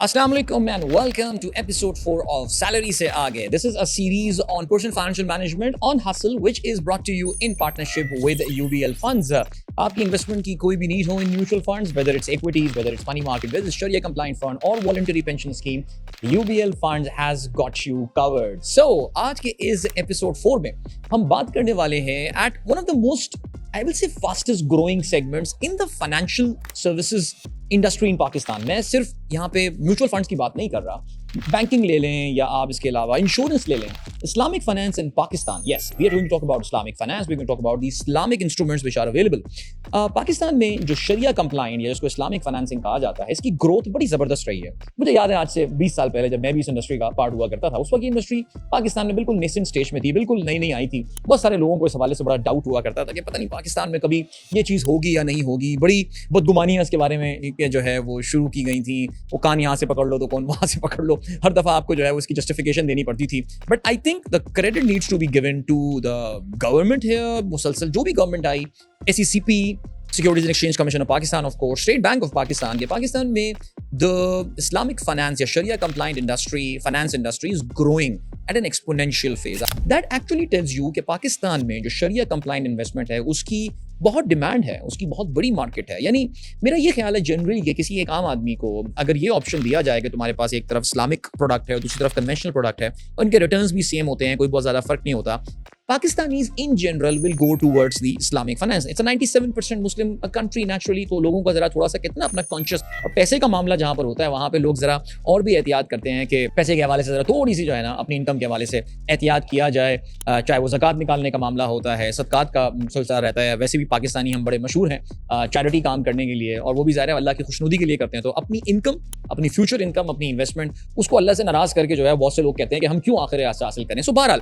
Assalamu alaikum and welcome to episode 4 of Salary Se Aage. This is a series on personal financial management on hustle which is brought to you in partnership with UBL Funds. आपकी investment की कोई भी need हो in mutual funds, whether it's equities, whether it's money market, whether it's Sharia compliant fund or voluntary pension scheme, UBL Funds has got you covered. So आज के इस episode 4 में हम बात करने वाले हैं at one of the most, I will say, fastest growing segments in the financial services industry in Pakistan. मैं सिर्फ यहाँ पे म्यूचुअल फंड्स की बात नहीं कर रहा, बैंकिंग ले लें या आप इसके अलावा इंश्योरेंस ले लें. Islamic finance in Pakistan, yes, we are going to talk about Islamic finance, we are going to talk about the Islamic instruments which are available. Pakistan में जो शरिया कंप्लायंट या जिसको इस्लामिक फाइनेंसिंग कहा जाता है, इसकी ग्रोथ बड़ी ज़बरदस्त रही है. मुझे याद है आज से 20 साल पहले जब मैं भी इस इंडस्ट्री का पार्ट हुआ करता था, उस वक्त ये इंडस्ट्री पाकिस्तान में बिल्कुल नेसेंट स्टेज में थी, बिल्कुल नई नई आई थी. बहुत सारे लोगों को इस हवाले से बड़ा डाउट हुआ करता था कि पता नहीं पाकिस्तान में कभी ये चीज़ होगी या नहीं होगी. बड़ी बदगुमानियाँ इसके बारे में जो है वो शुरू की गई थी. वो कान यहाँ से पकड़ लो तो कौन वहाँ से पकड़ लो, हर दफ़ा आपको जो है उसकी जस्टिफिकेशन देनी पड़ती थी. But I think the credit needs to be given to the government here. मुसलसल जो भी गवर्नमेंट आई, SECP, Securities and Exchange Commission of Pakistan, of course, State Bank of Pakistan, ये पाकिस्तान में the Islamic finance या Sharia compliant industry, finance industry is growing at an exponential phase. That actually tells you कि पाकिस्तान में जो Sharia compliant investment है उसकी बहुत demand है, उसकी बहुत बड़ी मार्केट है. यानी मेरा ये ख्याल है जनरली कि किसी एक आम आदमी को अगर ये ऑप्शन दिया जाए कि तुम्हारे पास एक तरफ इस्लामिक प्रोडक्ट है और दूसरी तरफ कन्वेंशनल प्रोडक्ट है, उनके रिटर्न्स भी सेम होते हैं, कोई बहुत ज़्यादा फर्क नहीं होता, Pakistanis in general will go towards the Islamic finance. It's a 97% Muslim country naturally, तो लोगों का ज़रा थोड़ा सा कितना अपना कॉन्शियस, और पैसे का मामला जहाँ पर होता है वहाँ पे लोग ज़रा और भी एहतियात करते हैं कि पैसे के हवाले से ज़रा थोड़ी सी जो है ना अपनी इनकम के हवाले से एहतियात किया जाए. चाहे वो ज़कात निकालने का मामला होता है, सदकात का सिलसिला रहता है. वैसे भी पाकिस्तानी हम बड़े मशहूर हैं चैरिटी काम करने के लिए, और वो भी ज़ाहिर है अल्लाह की खुशनुदी के लिए करते हैं. तो अपनी इनकम, अपनी फ्यूचर इनकम, अपनी इन्वेस्टमेंट, उसको अल्लाह से नाराज़ करके जो है बहुत से लोग कहते हैं कि हम क्यों आखिर हासिल करें. सो बहरहाल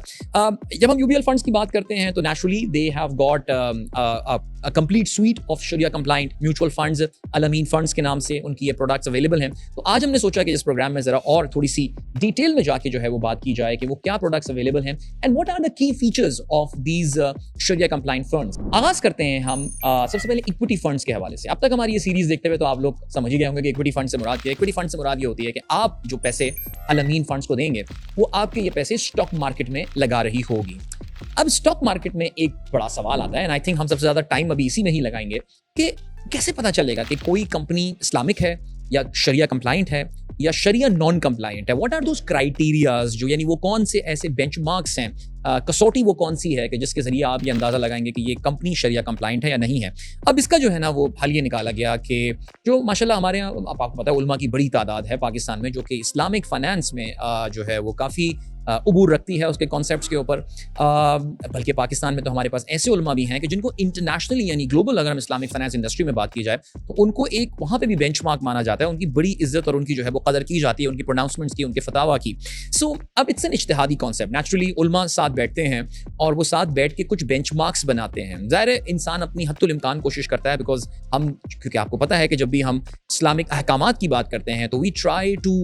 जब हम UBL फंड्स की बात करते हैं तो naturally they have got a complete suite of Sharia compliant mutual funds. Al-Amin funds के नाम से उनकी ये प्रोडक्ट्स अवेलेबल हैं. तो आज हमने सोचा कि इस प्रोग्राम में ज़रा और थोड़ी सी डिटेल में जाके जो है वो बात की जाए कि वो क्या प्रोडक्ट्स अवेलेबल हैं and what are the key features of these Sharia compliant funds. आगाज़ करते हैं हम सबसे पहले इक्विटी फंड्स के हवाले से. अब तक हमारी ये सीरीज देखते हुए तो आप लोग समझ ही गए होंगे कि इक्विटी फंड से मुराद क्या है. इक्विटी फंड से मुराद ये होती है कि आप जो पैसे Al-Amin फंड्स को देंगे वो आपके ये पैसे स्टॉक मार्केट में लगा रही होगी. अब स्टॉक मार्केट में एक बड़ा सवाल आता है एंड आई थिंक हम सबसे ज़्यादा टाइम अभी इसी में ही लगाएंगे कि कैसे पता चलेगा कि कोई कंपनी इस्लामिक है या शरिया कंप्लाइंट है या शरिया नॉन कंप्लाइंट है. व्हाट आर दोज क्राइटेरियाज, जो यानी वो कौन से ऐसे बेंचमार्क्स हैं, कसौटी वो कौन सी है कि जिसके ज़रिए आप ये अंदाज़ा लगाएंगे कि ये कंपनी शरिया कंप्लाइंट है या नहीं है. अब इसका जो है ना वो हल ये निकाला गया कि जो माशाल्लाह हमारे यहाँ आपको पता है उलमा की बड़ी तादाद है पाकिस्तान में जो कि इस्लामिक फाइनेंस में जो है वो काफ़ी उबूर रखती है उसके कॉन्सेप्ट्स के ऊपर. बल्कि पाकिस्तान में तो हमारे पास ऐसे उलमा भी हैं कि जिनको इंटरनेशनली यानी ग्लोबल अगर हम इस्लामिक फाइनेंस इंडस्ट्री में बात की जाए तो उनको एक वहाँ पे भी बेंचमार्क माना जाता है. उनकी बड़ी इज्जत और उनकी जो है वो कदर की जाती है, उनकी प्रोनाउंसमेंट्स की, उनके फतवा की. सो अब इट्स एन इज्तिहादी कॉन्सेप्ट. नेचुरली उलमा साथ बैठते हैं और वो साथ बैठ के कुछ बेंचमार्क्स बनाते हैं. ज़ाहिर है इंसान अपनी हद्दुल इम्कान कोशिश करता है, बिकॉज हम, क्योंकि आपको पता है कि जब भी हम इस्लामिक अहकामात की बात करते हैं तो वी ट्राई टू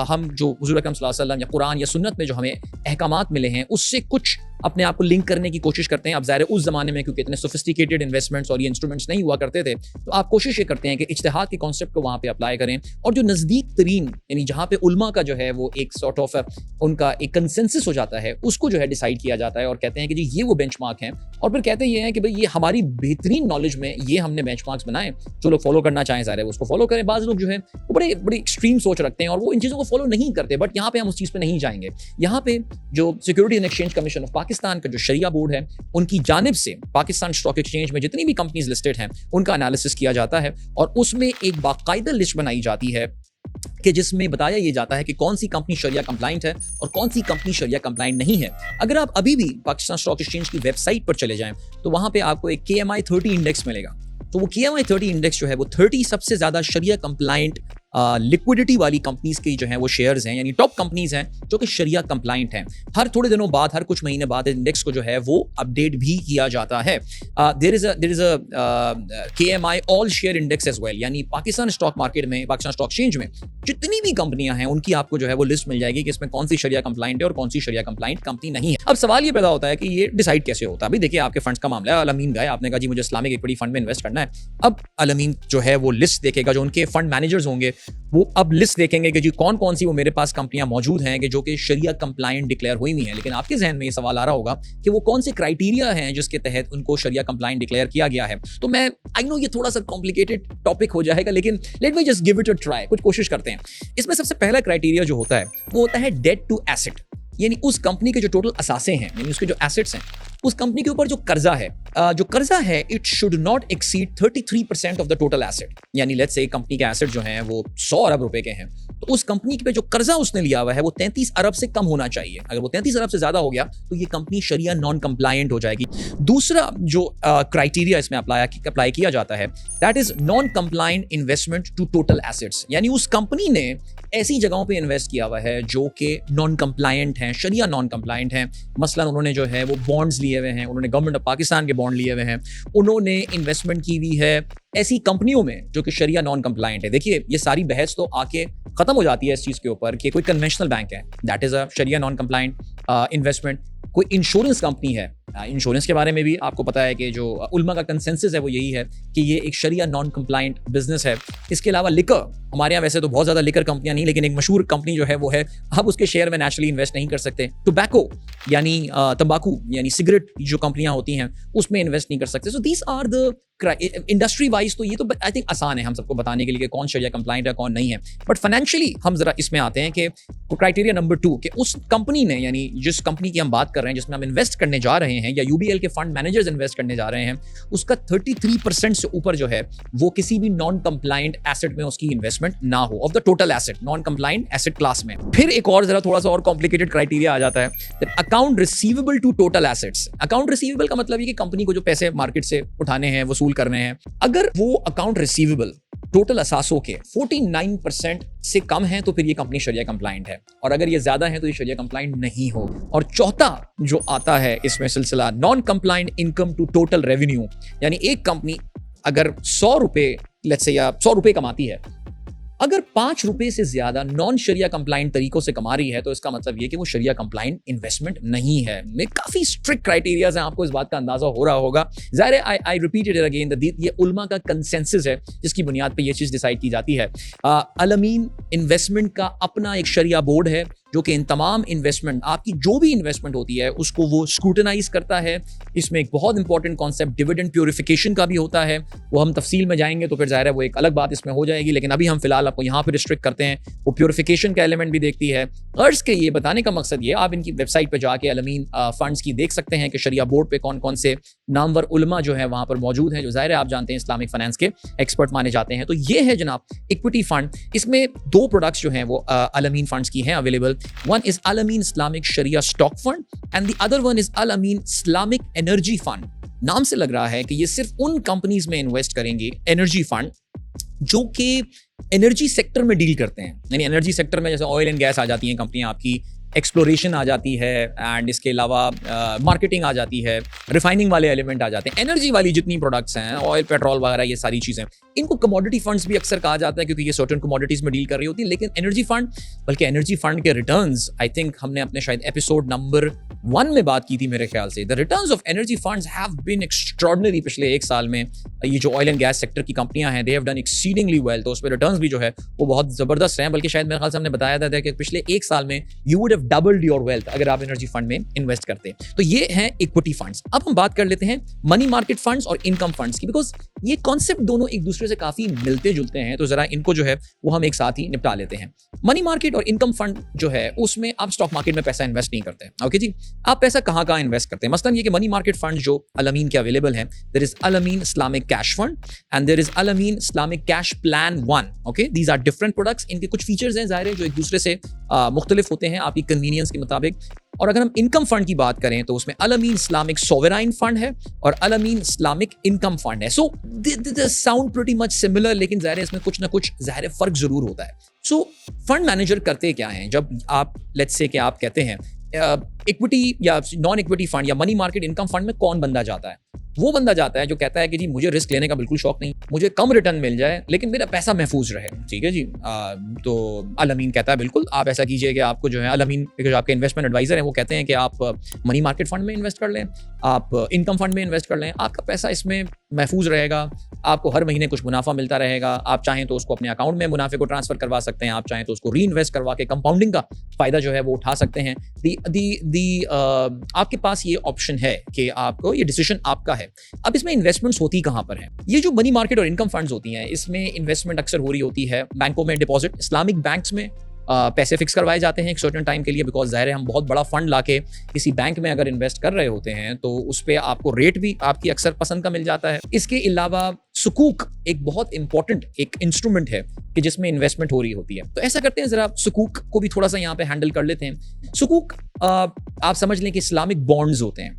हम जो हुज़ूर अकरम सल्लल्लाहु अलैहि वसल्लम या कुरान या सुन्नत में जो हमें अहकामात मिले हैं उससे कुछ अपने आप को लिंक करने की कोशिश करते हैं. अब ज़ाहिर है उस ज़माने में क्योंकि इतने सोफिस्टिकेटेड इन्वेस्टमेंट्स और ये इंस्ट्रूमेंट्स नहीं हुआ करते थे तो आप कोशिश ये करते हैं कि इज्तिहाद के कॉन्सेप्ट को वहाँ पे अप्लाई करें और जो नज़दीक तरीन यानी जहाँ पे उलमा का जो है वो एक सॉर्ट ऑफ उनका एक कंसेंसस हो जाता है उसको जो है डिसाइड किया जाता है और कहते हैं कि जी ये वो बेंचमार्क हैं. और फिर कहते ये हैं कि भाई ये हमारी बेहतरीन नॉलेज में ये हमने बेंचमार्क्स बनाए, जो लोग फॉलो करना चाहें ज़ाहिर है उसको फॉलो करें. बाज़ लोग जो है वो बड़ी एक्सट्रीम सोच रखते हैं और वो इन चीज़ों को फॉलो नहीं करते. बट यहाँ पे हम उस चीज़ पर नहीं जाएंगे. यहाँ पे जो securities and exchange commission of Pakistan का जो शरिया बोर्ड है उनकी जानिब से पाकिस्तान स्टॉक एक्सचेंज में जितनी भी कंपनीज लिस्टेड हैं उनका एनालिसिस किया जाता है और उसमें एक बाकायदा लिस्ट बनाई जाती है कि जिसमें बताया ये जाता है कि कौन सी कंपनी शरिया कंप्लाइंट है और कौन सी कंपनी शरिया कंप्लाइंट नहीं है. अगर आप अभी भी पाकिस्तान स्टॉक एक्सचेंज की वेबसाइट पर चले जाएं तो वहां पे आपको एक KMI 30 इंडेक्स मिलेगा. तो वो KMI 30 इंडेक्स जो है वो 30 सबसे ज्यादा शरिया कंप्लाइंट लिक्विडिटी वाली कंपनीज की जो है वो शेयर्स हैं, यानी टॉप कंपनीज हैं जो कि शरिया कंप्लाइंट हैं. हर थोड़े दिनों बाद, हर कुछ महीने बाद इंडेक्स को जो है वो अपडेट भी किया जाता है. There is a KMI all share index as well, यानी पाकिस्तान स्टॉक मार्केट में, पाकिस्तान स्टॉक एक्सचेंज में जितनी भी कंपनियां हैं उनकी आपको जो है वो लिस्ट मिल जाएगी कि इसमें कौन सी शरिया कंप्लाइंट है और कौन सी शरिया कंप्लाइंट कंपनी नहीं है. अब सवाल ये पैदा होता है कि ये डिसाइड कैसे होता है. अभी देखिए आपके फंड्स का मामला है, Al-Amin गए, आपने कहा जी मुझे इस्लामिक इक्विटी फंड में इन्वेस्ट करना है. अब Al-Amin जो है वो लिस्ट देखेगा, जो उनके फंड मैनेजर्स होंगे वो अब लिस्ट देखेंगे कि जी कौन कौन सी वो मेरे पास कंपनियां मौजूद हैं कि जो कि शरिया कंप्लायंट डिक्लेयर हुई हुई हैं। लेकिन आपके जहन में ये सवाल आ रहा होगा कि वो कौन से क्राइटेरिया हैं जिसके तहत उनको शरिया कंप्लायंट डिक्लेयर किया गया है। तो मैं आई नो ये थोड़ा सा कॉम्प्लिकेटेड टॉपिक हो जाएगा, लेकिन let me just give it a try, कुछ कोशिश करते हैं। इसमें सबसे पहला क्राइटेरिया जो होता है वो होता है डेट टू एसेट, यानी उस कंपनी के जो टोटल असासे हैं, यानी उसके जो एसेट्स हैं, उस कंपनी के ऊपर जो कर्जा है it should not exceed 33% of the total asset. यानी लेट्स से कंपनी के एसेट जो हैं वो 100 अरब रुपए के हैं, तो उस कंपनी पे जो कर्जा उसने लिया हुआ है वो 33 अरब से कम होना चाहिए। अगर वो 33 अरब से ज्यादा हो गया तो ये कंपनी शरिया नॉन कंप्लायंट हो जाएगी। दूसरा जो क्राइटेरिया इसमें अप्लाई किया जाता है that is non compliant investment to total assets, यानी उस कंपनी ने ऐसी जगहों पे इन्वेस्ट किया हुआ है जो कि नॉन कंप्लायंट हैं, शरिया नॉन कंप्लायंट हैं। मसलन उन्होंने जो है वो बॉन्ड्स लिए हुए हैं, उन्होंने गवर्नमेंट ऑफ पाकिस्तान के बॉन्ड लिए हुए हैं, उन्होंने इन्वेस्टमेंट की हुई है ऐसी कंपनियों में जो कि शरिया नॉन कंप्लायंट है। देखिए ये सारी बहस तो आके खत्म हो जाती है इस चीज के ऊपर कि कोई कन्वेंशनल बैंक है दैट इज अ शरिया नॉन कंप्लायंट इन्वेस्टमेंट, कोई इंश्योरेंस कंपनी है, इंश्योरेंस के बारे में भी आपको पता है कि जो उलमा का कंसेंसस है वो यही है कि ये एक शरिया नॉन कंप्लायंट बिजनेस है। इसके अलावा लिकर, हमारे यहाँ वैसे तो बहुत ज़्यादा लिकर कंपनियां नहीं, लेकिन एक मशहूर कंपनी जो है वो है, आप उसके शेयर में नेचुरली इन्वेस्ट नहीं कर सकते। टोबैको यानी तंबाकू यानी सिगरेट जो कंपनियां होती हैं उसमें इन्वेस्ट नहीं कर सकते। So these are the industry wise तो ये तो आई थिंक आसान है हम सबको बताने के लिए कि कौन शरिया कंप्लायंट है कौन नहीं है। बट फाइनेंशियली हम जरा इसमें आते हैं कि क्राइटेरिया नंबर 2 कि उस कंपनी ने, यानी जिस कंपनी की हम बात कर रहे हैं जिसमें हम इन्वेस्ट करने जा रहे हैं या यूबीएल के फंड मैनेजर्स इन्वेस्ट करने जा रहे हैं, उसका 33% से ऊपर जो है वो किसी भी नॉन कंप्लायंट एसेट में उसकी इन्वेस्टमेंट ना हो of the total asset, non compliant asset class में। फिर एक और जरा थोड़ा सा और कॉम्प्लिकेटेड क्राइटेरिया आ जाता है account receivable to total assets. Account receivable का मतलब है कि कंपनी को जो पैसे मार्केट से उठाने हैं, वसूल करने हैं, अगर वो अकाउंट रिसीवेबल टोटल असासों के 49% से कम है तो फिर ये कंपनी शरिया कंप्लायंट है, और अगर ये ज्यादा है तो ये शरिया कंप्लायंट नहीं हो। और चौथा जो आता है इसमें सिलसिला non compliant income to total revenue, यानी एक कंपनी अगर 100 रुपए लेट्स से या 100 रुपए कमाती है, अगर 5 रुपए से ज्यादा नॉन शरिया कंप्लायंट तरीकों से कमा रही है तो इसका मतलब ये कि वो शरिया कंप्लायंट इन्वेस्टमेंट नहीं है। में काफी स्ट्रिक्ट क्राइटेरियाज हैं, आपको इस बात का अंदाजा हो रहा होगा। ज़ाहिर है आई रिपीट इट अगेन, ये उलमा का कंसेंसस है जिसकी बुनियाद पे ये चीज डिसाइड की जाती है। अल-अमीन इन्वेस्टमेंट का अपना एक शरिया बोर्ड है जो कि इन तमाम इन्वेस्टमेंट, आपकी जो भी इन्वेस्टमेंट होती है उसको वो स्क्रूटनाइज करता है। इसमें एक बहुत इंपॉर्टेंट कॉन्सेप्ट डिविडेंड प्योरिफिकेशन का भी होता है, वो हम तफसील में जाएंगे तो फिर ज़ाहिर है वो एक अलग बात इसमें हो जाएगी, लेकिन अभी हम फिलहाल आपको यहाँ पर रिस्ट्रिक्ट करते हैं। वो प्योरिफिकेशन का एलिमेंट भी देखती है। गर्ज के ये बताने का मकसद ये, आप इनकी वेबसाइट पर जाके अल-अमीन फंड्स की देख सकते हैं कि शरिया बोर्ड पे कौन कौन से नामवर उलमा जो है वहाँ पर मौजूद हैं, जो ज़ाहिर है आप जानते हैं इस्लामिक फाइनेंस के एक्सपर्ट माने जाते हैं। तो ये है जनाब इक्विटी फंड। इसमें 2 प्रोडक्ट्स जो हैं वो अल-अमीन फंड्स की हैं available. One is Al-Amin Islamic Sharia Stock Fund and the other one is Al-Amin Islamic Energy Fund। नाम से लग रहा है कि ये सिर्फ उन कंपनीज में इन्वेस्ट करेंगे, एनर्जी फंड, जो कि एनर्जी सेक्टर में डील करते हैं। यानी एनर्जी सेक्टर में जैसे ऑयल एंड गैस आ जाती हैं कंपनियां, आपकी एक्सप्लोरेशन आ जाती है, एंड इसके अलावा मार्केटिंग आ जाती है, रिफाइनिंग वाले एलिमेंट आ जाते हैं। एनर्जी वाली जितनी प्रोडक्ट्स हैं, ऑयल, पेट्रोल वगैरह, ये सारी चीज़ें, इनको कमोडिटी फंड्स भी अक्सर कहा जाता है क्योंकि ये सर्टेन कमोडिटीज में डील कर रही होती हैं। लेकिन एनर्जी फंड, बल्कि एनर्जी फंड के रिटर्न्स, आई थिंक हमने अपने शायद एपिसोड नंबर 1 में बात की थी मेरे ख्याल से। The returns of energy funds have been extraordinary. पिछले 1 साल में ये जो ऑयल एंड गैस सेक्टर की कंपनियां हैं, they have done exceedingly well. तो उस पर रिटर्न्स भी जो है वो बहुत जबरदस्त हैं, बल्कि शायद मेरे ख्याल से हमने बताया था कि पिछले 1 साल में you would have doubled your wealth अगर आप एनर्जी फंड में इन्वेस्ट करते हैं। तो ये हैं इक्विटी फंड्स। अब हम बात कर लेते हैं मनी मार्केट फंड्स और इनकम फंड्स की, बिकॉज ये कॉन्सेप्ट दोनों एक दूसरे से काफी मिलते जुलते हैं, तो जरा इनको जो है वो हम एक साथ ही निपटा लेते हैं। मनी मार्केट और इनकम फंड जो है उसमें आप स्टॉक मार्केट में पैसा इन्वेस्ट नहीं करते, ओके जी। आप पैसा कहाँ इन्वेस्ट करते हैं? मसलन ये कि मनी मार्केट फंड जो अल-अमीन के अवेलेबल हैं, there is Al-Ameen Islamic cash fund and there is Al-Ameen Islamic cash plan 1, okay. These are different products. इनके कुछ फीचर्स हैं ज़ाहिर है जो एक दूसरे से मुख्तलिफ होते हैं आपकी कन्वीनियंस के मुताबिक। और अगर हम इनकम फंड की बात करें तो उसमें अल-अमीन इस्लामिक सोवराइन फंड है और अल-अमीन इस्लामिक इनकम फंड है। सो दे साउंड प्रीटी मच सिमिलर, लेकिन ज़ाहिर है इसमें कुछ ना कुछ ज़ाहिर है फर्क जरूर होता है। सो फंड मैनेजर करते क्या हैं? जब आप लेट्स से कि आप कहते हैं इक्विटी या नॉन इक्विटी फंड या मनी मार्केट इनकम फंड में कौन बंदा जाता है? वो बंदा जाता है जो कहता है कि जी मुझे रिस्क लेने का बिल्कुल शौक नहीं, मुझे कम रिटर्न मिल जाए लेकिन मेरा पैसा महफूज रहे, ठीक है जी। तो अल-अमीन कहता है बिल्कुल आप ऐसा कीजिए कि आपको जो है अल-अमीन जो आपके इन्वेस्टमेंट एडवाइजर हैं वो कहते हैं कि आप मनी मार्केट फंड में इन्वेस्ट कर लें। آپ انکم فنड میں انویسٹ کر لیں, آپ کا پیسہ اس میں محفوظ رہے گا, آپ کو ہر مہینے کچھ منافع ملتا رہے گا. آپ چاہیں تو اس کو اپنے اکاؤنٹ میں منافع کو ٹرانسفر کروا سکتے ہیں, آپ چاہیں تو اس کو ری انویسٹ کروا کے کمپاؤنڈنگ کا فائدہ جو ہے وہ اٹھا سکتے ہیں. آپ کے پاس یہ آپشن ہے کہ آپ کو, یہ ڈیسیژن آپ کا ہے. اب اس میں انویسٹمنٹس ہوتی کہاں پر ہیں؟ یہ جو منی مارکیٹ اور انکم فنڈز ہوتی ہیں, اس میں انویسٹمنٹ اکثر ہو رہی ہوتی ہے بینکوں میں ڈپازٹ. اسلامک بینکس میں پیسے فکس کروائے جاتے ہیں ایک سرٹن ٹائم کے لیے, بیکاز ظاہر ہے ہم بہت بڑا فنڈ لا کے کسی بینک میں اگر انویسٹ کر رہے ہوتے ہیں تو اس پہ آپ کو ریٹ بھی آپ کی اکثر پسند کا مل جاتا ہے. اس کے علاوہ سکوک ایک بہت امپورٹنٹ ایک انسٹرومنٹ ہے کہ جس میں انویسٹمنٹ ہو رہی ہوتی ہے. تو ایسا کرتے ہیں, ذرا سکوک کو بھی تھوڑا سا یہاں پہ ہینڈل کر لیتے ہیں. سکوک آپ سمجھ لیں کہ اسلامک بانڈز ہوتے ہیں.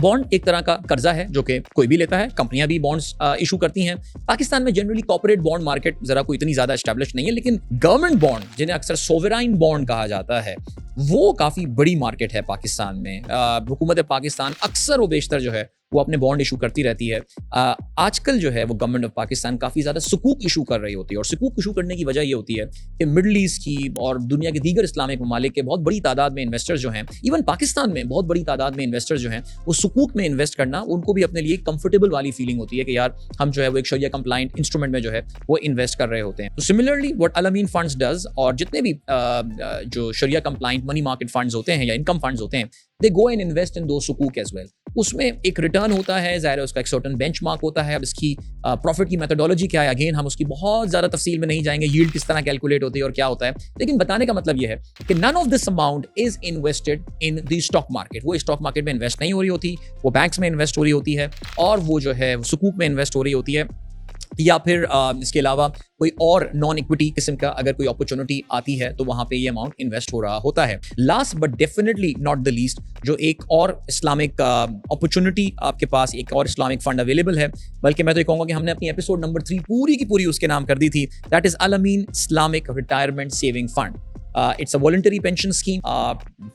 بانڈ ایک طرح کا قرضہ ہے جو کہ کوئی بھی لیتا ہے, کمپنیاں بھی بانڈز ایشو کرتی ہیں. پاکستان میں جنرلی کارپوریٹ بانڈ مارکیٹ ذرا کوئی اتنی زیادہ اسٹیبلش نہیں ہے, لیکن گورنمنٹ بانڈ جنہیں اکثر سوورائن بانڈ کہا جاتا ہے, وہ کافی بڑی مارکیٹ ہے پاکستان میں. حکومت پاکستان اکثر و بیشتر جو ہے وہ اپنے بانڈ ایشو کرتی رہتی ہے. آج کل جو ہے وہ گورنمنٹ آف پاکستان کافی زیادہ سکوک ایشو کر رہی ہوتی ہے, اور سکوک ایشو کرنے کی وجہ یہ ہوتی ہے کہ مڈل ایسٹ کی اور دنیا کے دیگر اسلامک ممالک کے بہت بڑی تعداد میں انویسٹر جو ہیں, ایون پاکستان میں بہت بڑی تعداد میں انویسٹر جو ہیں, وہ سکوک میں انویسٹ کرنا ان کو بھی اپنے لیے کمفرٹیبل والی فیلنگ ہوتی ہے کہ یار ہم جو ہے وہ ایک شریعہ کمپلائنٹ انسٹرومنٹ میں جو ہے وہ انویسٹ کر رہے ہوتے ہیں. تو similarly what Amin funds does, اور جتنے بھی جو شریعہ کمپلائنٹ منی مارکیٹ فنڈز ہوتے ہیں یا انکم فنڈز ہوتے ہیں, they go and invest in those sukuk as well. اس میں ایک ریٹرن ہوتا ہے, ظاہر ہے اس کا ایک سرٹن بینچ مارک ہوتا ہے. اب اس کی پروفٹ کی میتھڈولوجی کیا ہے, اگین ہم اس کی بہت زیادہ تفصیل میں نہیں جائیں گے, ییلڈ کس طرح کیلکولیٹ ہوتی ہے اور کیا ہوتا ہے, لیکن بتانے کا مطلب یہ ہے کہ none of this amount is invested in the stock market. وہ اسٹاک مارکیٹ میں انویسٹ نہیں ہو رہی ہوتی, وہ بینکس میں انویسٹ ہو رہی ہوتی ہے, اور وہ جو ہے سکوک میں انویسٹ ہو رہی ہوتی ہے, یا پھر اس کے علاوہ کوئی اور نان ایکوٹی قسم کا اگر کوئی اپرچونٹی آتی ہے تو وہاں پہ یہ اماؤنٹ انویسٹ ہو رہا ہوتا ہے. Last but definitely not the least, جو ایک اور اسلامک اپرچونٹی آپ کے پاس, ایک اور اسلامک فنڈ اویلیبل ہے, بلکہ میں تو یہ کہوں گا کہ ہم نے اپنی ایپیسوڈ نمبر 3 پوری کی پوری اس کے نام کر دی تھی, that is Al-Ameen Islamic retirement saving fund. It's a voluntary pension scheme.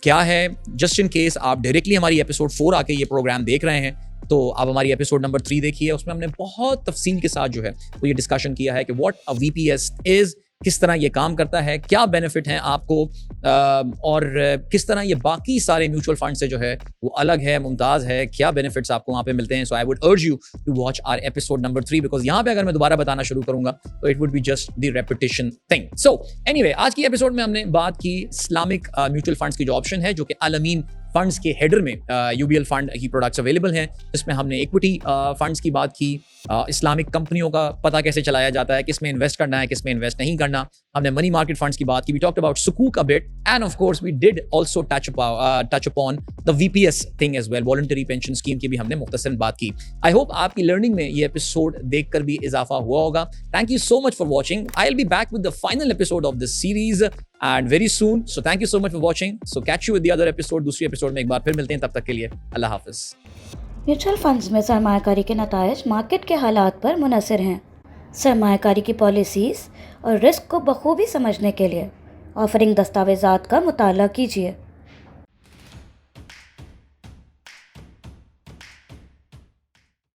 کیا ہے, جسٹ ان کیس آپ ڈائریکٹلی ہماری ایپیسوڈ 4 آ کے یہ پروگرام دیکھ رہے ہیں تو آپ ہماری ایپیسوڈ نمبر 3 دیکھیے, اس میں ہم نے بہت تفصیل کے ساتھ جو ہے وہ یہ ڈسکشن کیا ہے کہ what a we P S is, کس طرح یہ کام کرتا ہے, کیا بینیفٹ ہیں آپ کو, اور کس طرح یہ باقی سارے میوچل فنڈ سے جو ہے وہ الگ ہے, ممتاز ہے, کیا بینیفٹس آپ کو وہاں پہ ملتے ہیں. So I would urge you to watch our episode number 3, بیکاز یہاں پہ اگر میں دوبارہ بتانا شروع کروں گا تو it would be just the repetition thing. So anyway, آج کی ایپیسوڈ میں ہم نے بات کی اسلامک میوچل فنڈس کی جو آپشن ہے, جو کہ الامین فنڈز کے ہیڈر میں یو بی ایل فنڈ کی پروڈکٹس اویلیبل ہیں, جس میں ہم نے ایکوٹی فنڈز کی بات کی, اسلامک کمپنیوں کا پتہ کیسے چلایا جاتا ہے, کس میں انویسٹ کرنا ہے, کس میں انویسٹ نہیں کرنا. ہم نے منی مارکیٹ فنڈز کی بات کی, we talked about sukuk a bit, and of course we did also touch upon the V P S thing as well, voluntary pension scheme کی بھی ہم نے مختصر بات کی. آئی ہوپ آپ کی لرننگ میں یہ ایپیسوڈ دیکھ کر بھی اضافہ ہوا ہوگا. Thank you so much for watching. I will be back with the final episode of this series and very soon. So thank you so much for watching. So catch you with the other episode. دوسری episode میں ایک بار پھر ملتے ہیں, تب تک کے لیے اللہ حافظ. میوچل فنڈز میں سرمایہ کاری کے نتائج مارکیٹ کے حالات پر منحصر ہیں. سرمایہ کاری کی پالیسیز اور رسک کو بخوبی سمجھنے کے لیے آفرنگ دستاویزات کا مطالعہ کیجیے.